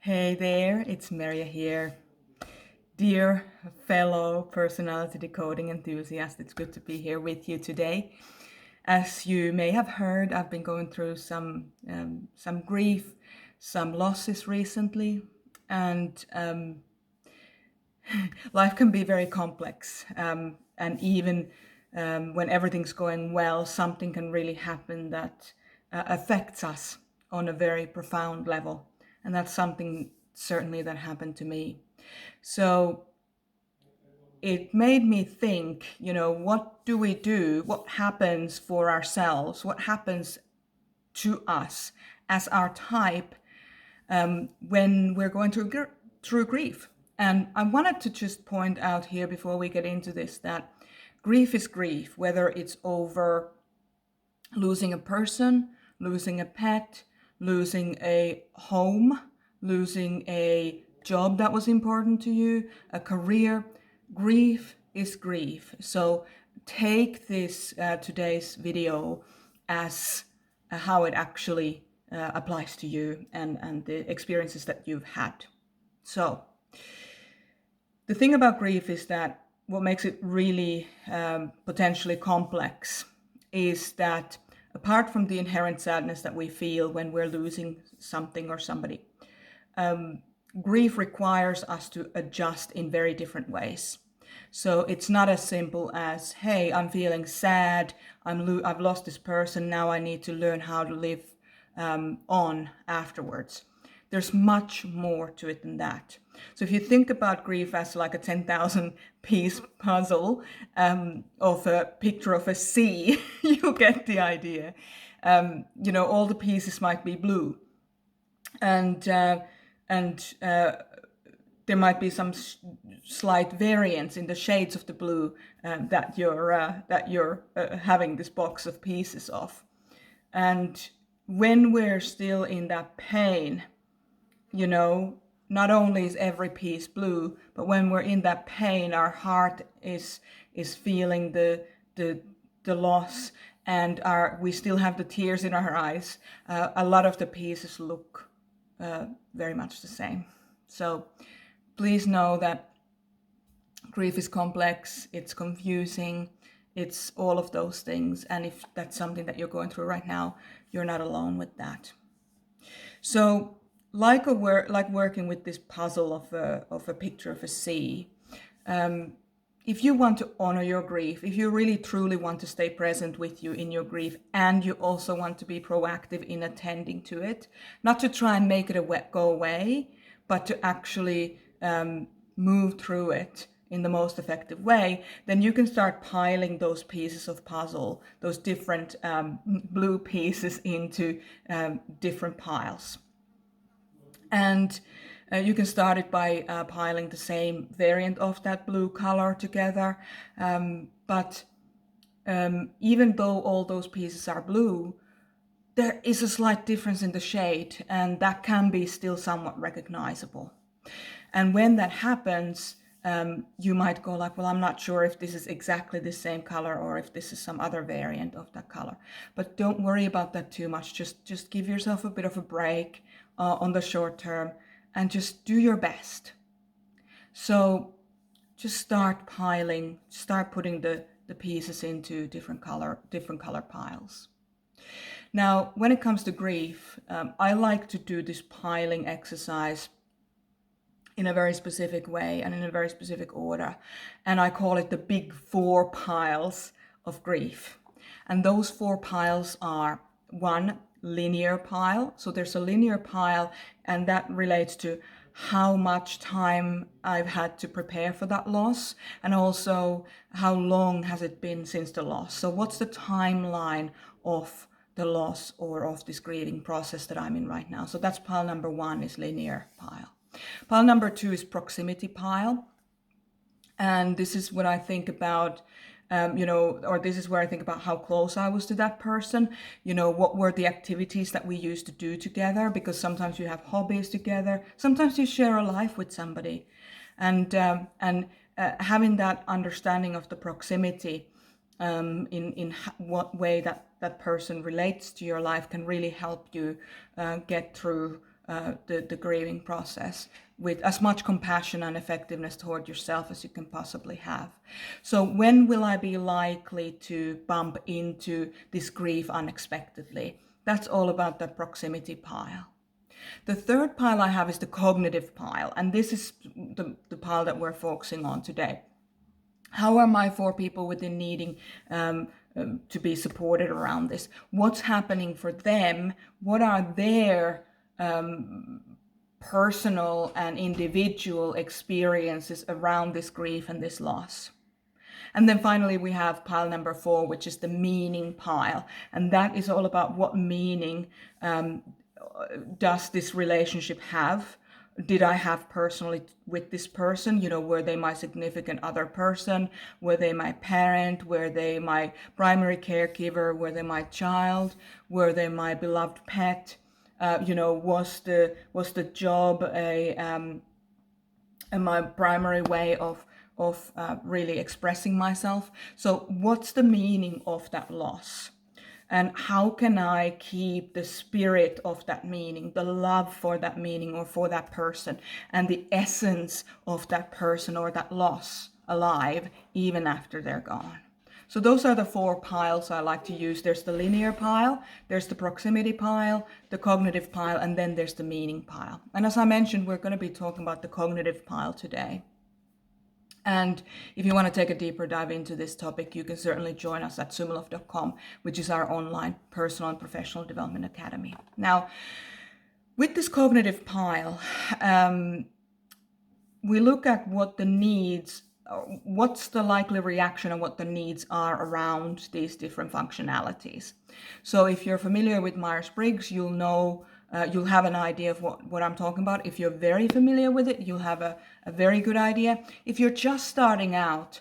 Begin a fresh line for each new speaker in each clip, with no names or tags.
Hey there, it's Maria here. Dear fellow personality decoding enthusiast, it's good to be here with you today. As you may have heard, I've been going through some grief, some losses recently, and life can be very complex. And even when everything's going well, something can really happen that affects us on a very profound level. And that's something certainly that happened to me. So it made me think, what do we do? What happens for ourselves? What happens to us as our type when we're going through grief? And I wanted to just point out here before we get into this that grief is grief, whether it's over losing a person, losing a pet, losing a home, losing a job that was important to you, a career. Grief is grief. So take this today's video as how it actually applies to you and the experiences that you've had. So the thing about grief is that what makes it really potentially complex is that apart from the inherent sadness that we feel when we're losing something or somebody, grief requires us to adjust in very different ways. So it's not as simple as, hey, I'm feeling sad, I've lost this person, now I need to learn how to live on afterwards. There's much more to it than that. So if you think about grief as like a 10,000 piece puzzle of a picture of a sea, you get the idea. All the pieces might be blue, and there might be some slight variance in the shades of the blue that you're having this box of pieces of. And when we're still in that pain, not only is every piece blue, but when we're in that pain, our heart is feeling the loss, and we still have the tears in our eyes. A lot of the pieces look very much the same. So please know that grief is complex, it's confusing, it's all of those things. And if that's something that you're going through right now, you're not alone with that. So like working with this puzzle of a picture of a sea, if you want to honor your grief, if you really truly want to stay present with you in your grief, and you also want to be proactive in attending to it, not to try and make it go away, but to actually move through it in the most effective way, then you can start piling those pieces of puzzle, those different blue pieces into different piles. And you can start it by piling the same variant of that blue color together. But even though all those pieces are blue, there is a slight difference in the shade, and that can be still somewhat recognizable. And when that happens, you might go like, well, I'm not sure if this is exactly the same color or if this is some other variant of that color. But don't worry about that too much. Just give yourself a bit of a break on the short term and just do your best. So just start putting the pieces into different color piles. Now, when it comes to grief, I like to do this piling exercise in a very specific way and in a very specific order. And I call it the big 4 piles of grief. And those 4 piles are: 1, linear pile. So there's a linear pile, and that relates to how much time I've had to prepare for that loss, and also how long has it been since the loss. So what's the timeline of the loss or of this grieving process that I'm in right now? So that's pile number 1, is linear pile. Pile number 2 is proximity pile. And this is when I think about, this is where I think about how close I was to that person. What were the activities that we used to do together? Because sometimes you have hobbies together. Sometimes you share a life with somebody. And having that understanding of the proximity in what way that person relates to your life can really help you get through the grieving process with as much compassion and effectiveness toward yourself as you can possibly have. So when will I be likely to bump into this grief unexpectedly? That's all about the proximity pile. The third pile I have is the cognitive pile, and this is the pile that we're focusing on today. How are my 4 people within needing to be supported around this? What's happening for them? What are their personal and individual experiences around this grief and this loss? And then finally, we have pile number 4, which is the meaning pile. And that is all about what meaning does this relationship have? Did I have personally with this person? Were they my significant other person? Were they my parent? Were they my primary caregiver? Were they my child? Were they my beloved pet? Was the job my primary way of really expressing myself? So what's the meaning of that loss? And how can I keep the spirit of that meaning, the love for that meaning or for that person, and the essence of that person or that loss alive even after they're gone? So those are the 4 piles I like to use. There's the linear pile, there's the proximity pile, the cognitive pile, and then there's the meaning pile. And as I mentioned, we're going to be talking about the cognitive pile today. And if you want to take a deeper dive into this topic, you can certainly join us at sumalov.com, which is our online personal and professional development academy. Now, with this cognitive pile, we look at what the needs, what's the likely reaction and what the needs are around these different functionalities. So if you're familiar with Myers-Briggs, you'll know you'll have an idea of what I'm talking about. If you're very familiar with it, you'll have a very good idea. If you're just starting out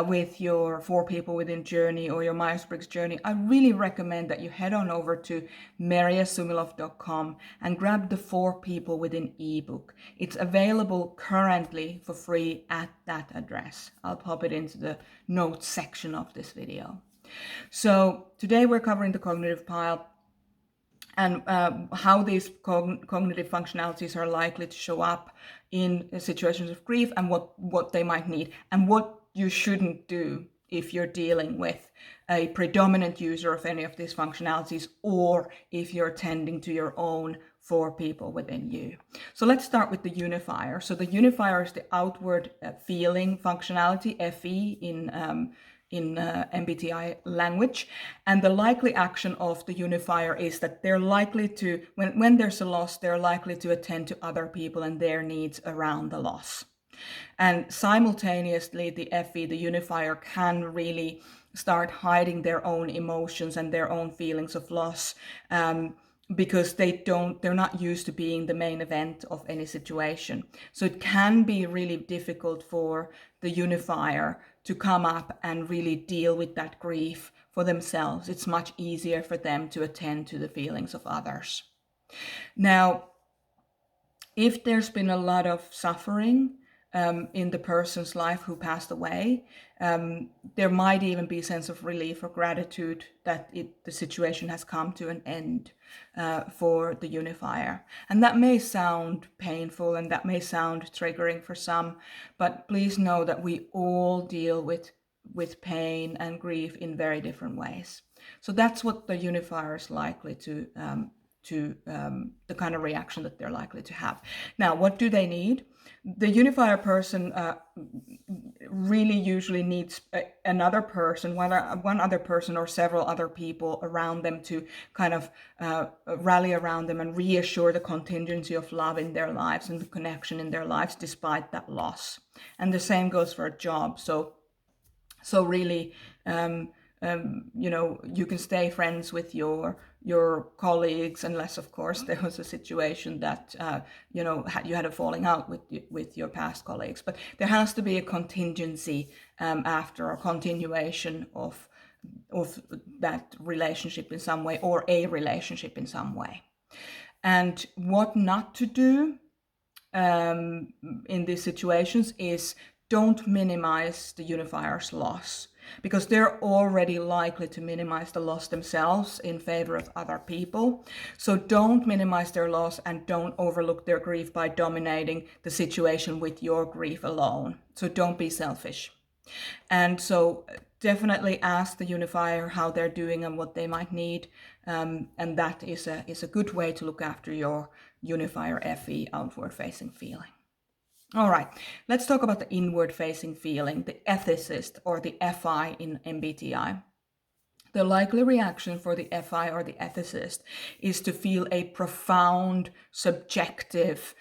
with your 4 people within journey or your Myers-Briggs journey, I really recommend that you head on over to mariasumalov.com and grab the 4 people within ebook. It's available currently for free at that address. I'll pop it into the notes section of this video. So today we're covering the cognitive pile, and how these cognitive functionalities are likely to show up in situations of grief, and what they might need, and what you shouldn't do if you're dealing with a predominant user of any of these functionalities, or if you're tending to your own 4 people within you. So let's start with the unifier. So the unifier is the outward feeling functionality, FE in MBTI language, and the likely action of the unifier is that they're likely to, when there's a loss, they're likely to attend to other people and their needs around the loss. And simultaneously, the FE, the unifier, can really start hiding their own emotions and their own feelings of loss, because they're not used to being the main event of any situation. So it can be really difficult for the unifier to come up and really deal with that grief for themselves. It's much easier for them to attend to the feelings of others. Now, if there's been a lot of suffering in the person's life who passed away, there might even be a sense of relief or gratitude that the situation has come to an end for the unifier. And that may sound painful and that may sound triggering for some, but please know that we all deal with pain and grief in very different ways. So that's what the unifier is likely to the kind of reaction that they're likely to have. Now, what do they need? The unifier person really usually needs another person, one other person or several other people around them to kind of rally around them and reassure the contingency of love in their lives and the connection in their lives despite that loss. And the same goes for a job. So really, you can stay friends with your colleagues, unless, of course, there was a situation that you had a falling out with your past colleagues. But there has to be a contingency after, a continuation of that relationship in some way, or a relationship in some way. And what not to do in these situations is don't minimize the Unifier's loss, because they're already likely to minimize the loss themselves in favor of other people. So don't minimize their loss and don't overlook their grief by dominating the situation with your grief alone. So don't be selfish. And so definitely ask the Unifier how they're doing and what they might need. And that is a good way to look after your Unifier FE, outward facing feeling. All right, let's talk about the inward facing feeling, the ethicist or the FI in MBTI. The likely reaction for the FI or the ethicist is to feel a profound, subjective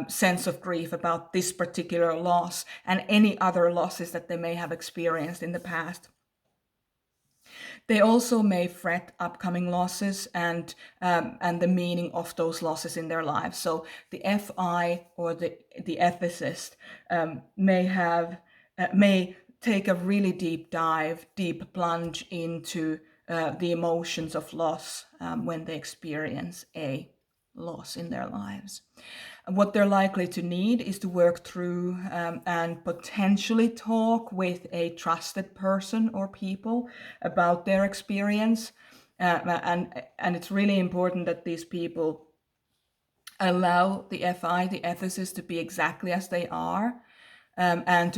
sense of grief about this particular loss and any other losses that they may have experienced in the past. They also may fret upcoming losses and the meaning of those losses in their lives. So the FI or the ethicist may take a really deep dive, deep plunge into the emotions of loss when they experience a loss in their lives. What they're likely to need is to work through and potentially talk with a trusted person or people about their experience. And it's really important that these people allow the FI, the ethicist, to be exactly as they are. And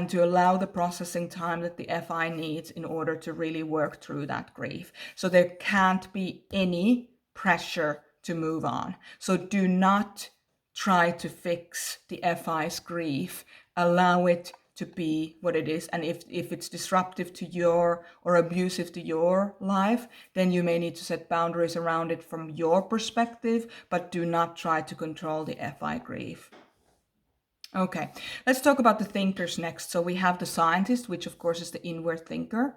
to allow the processing time that the FI needs in order to really work through that grief. So there can't be any pressure to move on. So do not try to fix the FI's grief. Allow it to be what it is. And if it's disruptive to your or abusive to your life, then you may need to set boundaries around it from your perspective, but do not try to control the FI grief. Okay, let's talk about the thinkers next. So we have the scientist, which of course is the inward thinker,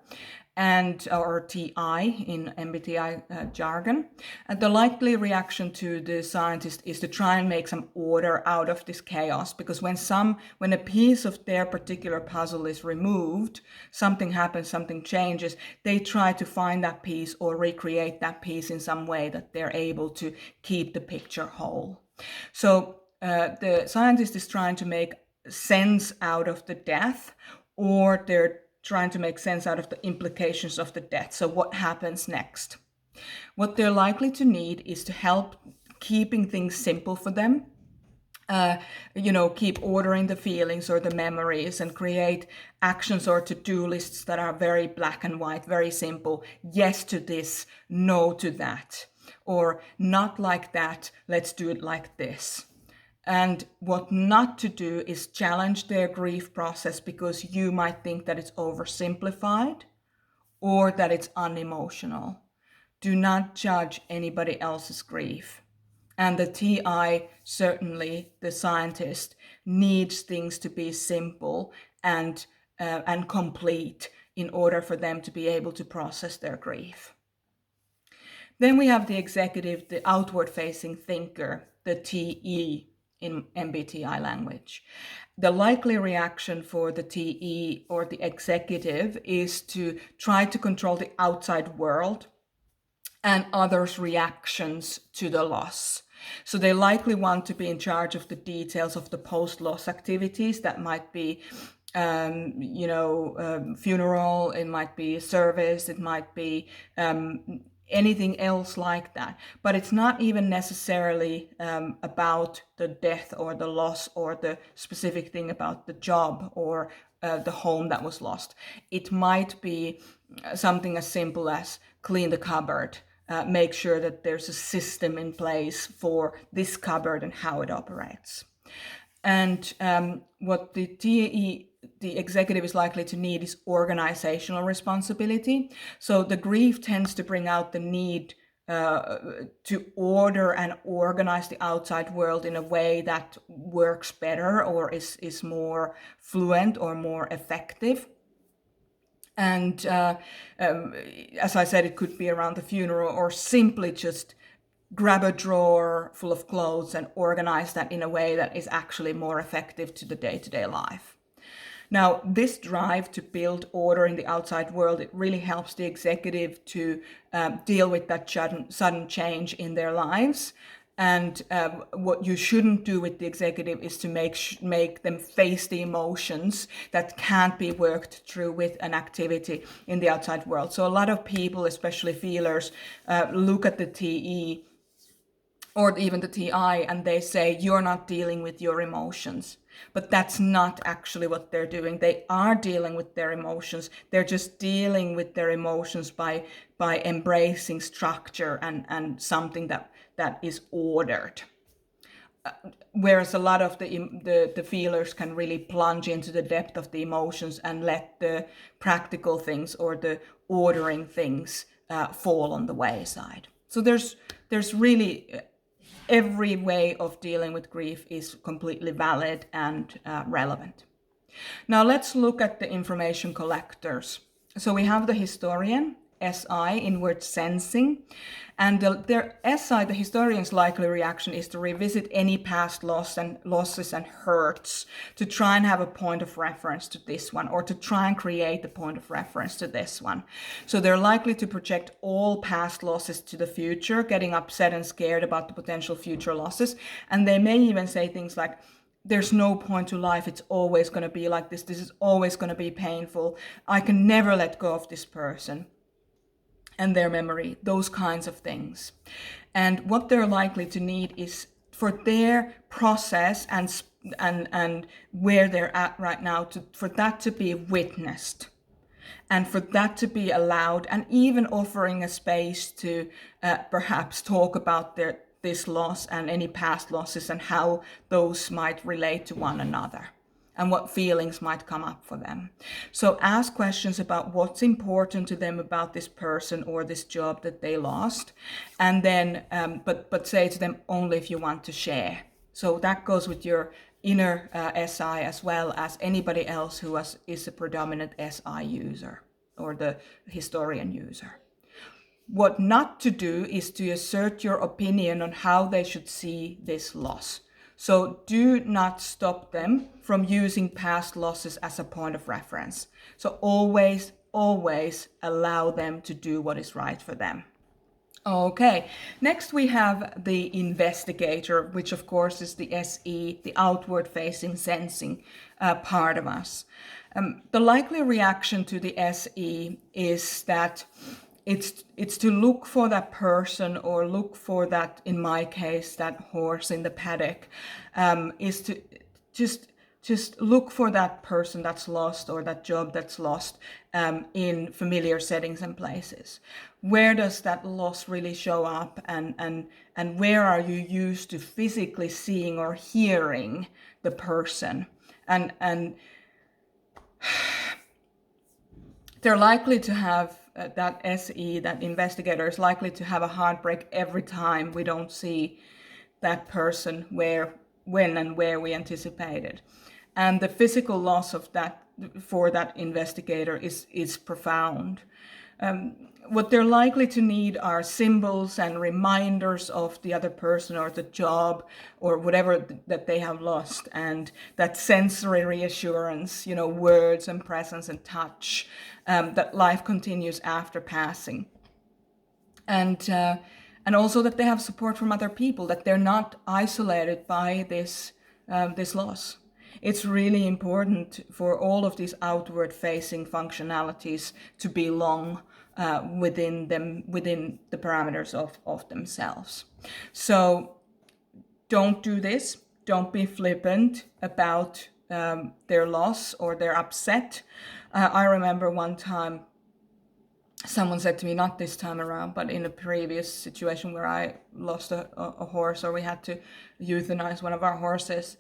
and or TI in MBTI jargon. And the likely reaction to the scientist is to try and make some order out of this chaos, because when a piece of their particular puzzle is removed, something happens, something changes, they try to find that piece or recreate that piece in some way that they're able to keep the picture whole. So the scientist is trying to make sense out of the death, or they're trying to make sense out of the implications of the death. So what happens next? What they're likely to need is to help keeping things simple for them. Keep ordering the feelings or the memories and create actions or to-do lists that are very black and white, very simple. Yes to this, no to that, or not like that, let's do it like this. And what not to do is challenge their grief process because you might think that it's oversimplified or that it's unemotional. Do not judge anybody else's grief. And the TI, certainly the scientist, needs things to be simple and complete in order for them to be able to process their grief. Then we have the executive, the outward-facing thinker, the TE in MBTI language. The likely reaction for the TE or the executive is to try to control the outside world and others' reactions to the loss. So they likely want to be in charge of the details of the post-loss activities. That might be funeral, it might be a service, it might be anything else like that. But it's not even necessarily about the death or the loss or the specific thing about the job or the home that was lost. It might be something as simple as clean the cupboard, make sure that there's a system in place for this cupboard and how it operates. And what the executive is likely to need is organizational responsibility. So the grief tends to bring out the need to order and organize the outside world in a way that works better or is more fluent or more effective. And as I said, it could be around the funeral or simply just grab a drawer full of clothes and organize that in a way that is actually more effective to the day-to-day life. Now, this drive to build order in the outside world, it really helps the executive to deal with that sudden change in their lives And what you shouldn't do with the executive is to make them face the emotions that can't be worked through with an activity in the outside world. So a lot of people, especially feelers, look at the TE or even the TI and they say, you're not dealing with your emotions. But that's not actually what they're doing. They are dealing with their emotions. They're just dealing with their emotions by embracing structure and something that is ordered. Whereas a lot of the feelers can really plunge into the depth of the emotions and let the practical things or the ordering things fall on the wayside. So there's really every way of dealing with grief is completely valid and relevant. Now let's look at the information collectors. So we have the historian, SI, inward sensing, and their SI, the historian's likely reaction is to revisit any past losses and hurts to try and have a point of reference to this one, or to try and create a point of reference to this one. So they're likely to project all past losses to the future, getting upset and scared about the potential future losses. And they may even say things like, there's no point to life, it's always going to be like this is always going to be painful, I can never let go of this person and their memory, those kinds of things. And what they're likely to need is for their process and where they're at right now, for that to be witnessed and for that to be allowed, and even offering a space to perhaps talk about this loss and any past losses and how those might relate to one another and what feelings might come up for them. So ask questions about what's important to them about this person or this job that they lost, and then but say to them only if you want to share. So that goes with your inner SI as well as anybody else who is a predominant SI user or the historian user. What not to do is to assert your opinion on how they should see this loss. So do not stop them from using past losses as a point of reference. So always allow them to do what is right for them. Okay, next we have the investigator, which of course is the SE, the outward facing sensing part of us. The likely reaction to the SE is that it's to look for that person, or look for that, in my case, that horse in the paddock, is to just look for that person that's lost or that job that's lost in familiar settings and places. Where does that loss really show up, and where are you used to physically seeing or hearing the person? And they're likely to have that SE, that investigator, is likely to have a heartbreak every time we don't see that person when and where we anticipated. And the physical loss of that for that investigator is profound. What they're likely to need are symbols and reminders of the other person or the job or whatever that they have lost, and that sensory reassurance, words and presence and touch, that life continues after passing. And also that they have support from other people, that they're not isolated by this loss. It's really important for all of these outward-facing functionalities to belong within the parameters of themselves. So don't do this. Don't be flippant about their loss or their upset. I remember one time someone said to me, not this time around, but in a previous situation where I lost a horse, or we had to euthanize one of our horses,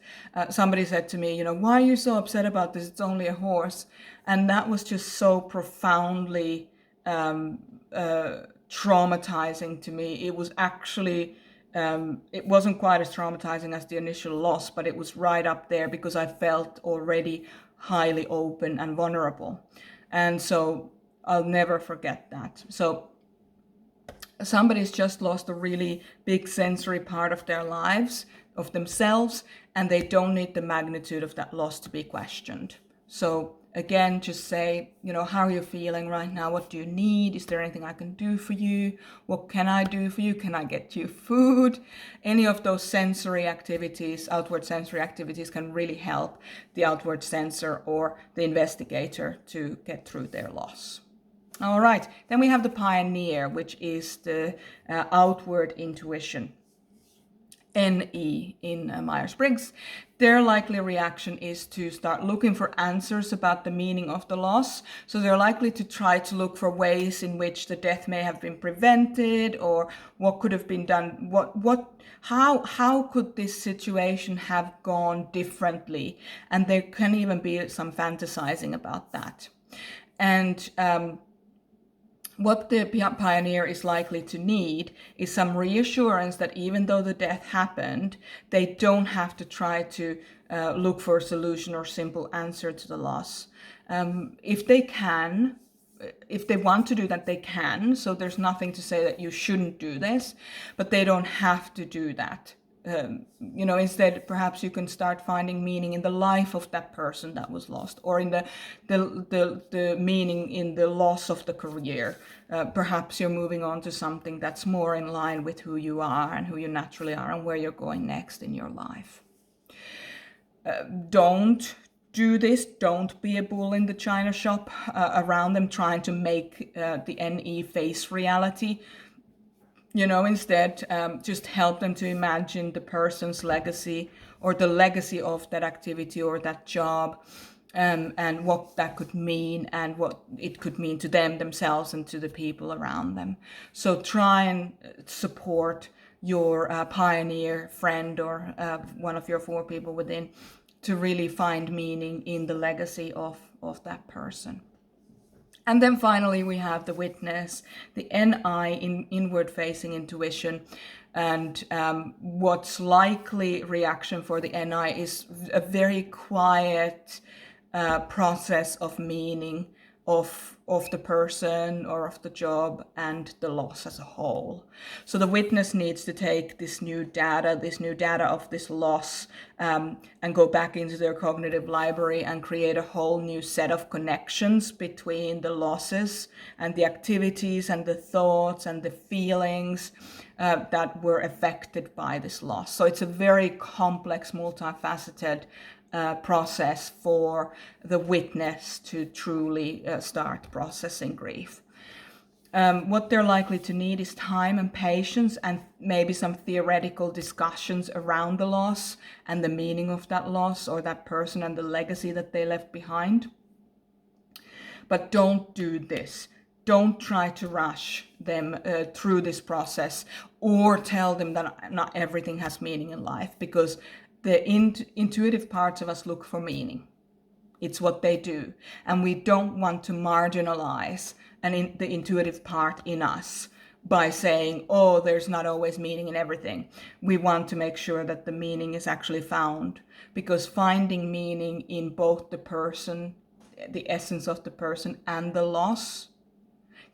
somebody said to me, why are you so upset about this? It's only a horse. And that was just so profoundly traumatizing to me. It was actually, it wasn't quite as traumatizing as the initial loss, but it was right up there because I felt already highly open and vulnerable. And so I'll never forget that. So somebody's just lost a really big sensory part of their lives, of themselves, and they don't need the magnitude of that loss to be questioned. So again, just say, how are you feeling right now? What do you need? Is there anything I can do for you? What can I do for you? Can I get you food? Any of those sensory activities, outward sensory activities, can really help the outward sensor or the investigator to get through their loss. All right, then we have the pioneer, which is the outward intuition. NE in Myers-Briggs. Their likely reaction is to start looking for answers about the meaning of the loss. So they're likely to try to look for ways in which the death may have been prevented, or what could have been done. How could this situation have gone differently? And there can even be some fantasizing about that. And what the pioneer is likely to need is some reassurance that even though the death happened, they don't have to try to look for a solution or simple answer to the loss. If they want to do that, they can. So there's nothing to say that you shouldn't do this, but they don't have to do that. Instead, perhaps you can start finding meaning in the life of that person that was lost, or in the meaning in the loss of the career. Perhaps you're moving on to something that's more in line with who you are and who you naturally are and where you're going next in your life. Don't do this. Don't be a bull in the china shop around them trying to make the NE face reality. Instead, just help them to imagine the person's legacy, or the legacy of that activity or that job, and what that could mean, and what it could mean to themselves and to the people around them. So try and support your pioneer friend, or one of your 4 people within, to really find meaning in the legacy of that person. And then finally, we have the witness, the NI, in inward-facing intuition. And what's likely reaction for the NI is a very quiet process of meaning of the person or of the job and the loss as a whole. So the witness needs to take this new data of this loss, and go back into their cognitive library and create a whole new set of connections between the losses and the activities and the thoughts and the feelings that were affected by this loss. So it's a very complex, multifaceted process for the witness to truly start processing grief. What they're likely to need is time and patience, and maybe some theoretical discussions around the loss and the meaning of that loss or that person and the legacy that they left behind. But don't do this. Don't try to rush them through this process, or tell them that not everything has meaning in life, because the intuitive parts of us look for meaning. It's what they do. And we don't want to marginalize the intuitive part in us by saying, oh, there's not always meaning in everything. We want to make sure that the meaning is actually found, because finding meaning in both the person, the essence of the person, and the loss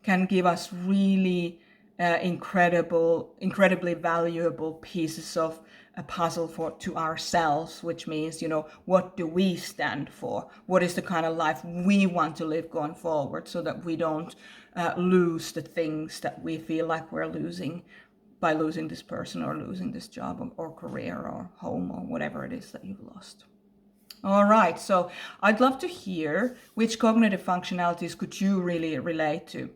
can give us really incredibly valuable pieces of a puzzle to ourselves, which means, what do we stand for? What is the kind of life we want to live going forward, so that we don't lose the things that we feel like we're losing by losing this person, or losing this job, or career, or home, or whatever it is that you've lost. All right, so I'd love to hear which cognitive functionalities could you really relate to.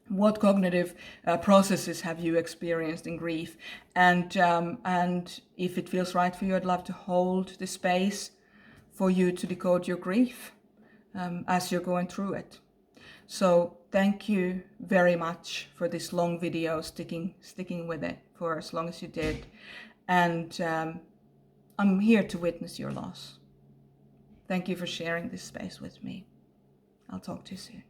What cognitive processes have you experienced in grief? And if it feels right for you, I'd love to hold the space for you to decode your grief as you're going through it. So thank you very much for this long video, sticking with it for as long as you did. And I'm here to witness your loss. Thank you for sharing this space with me. I'll talk to you soon.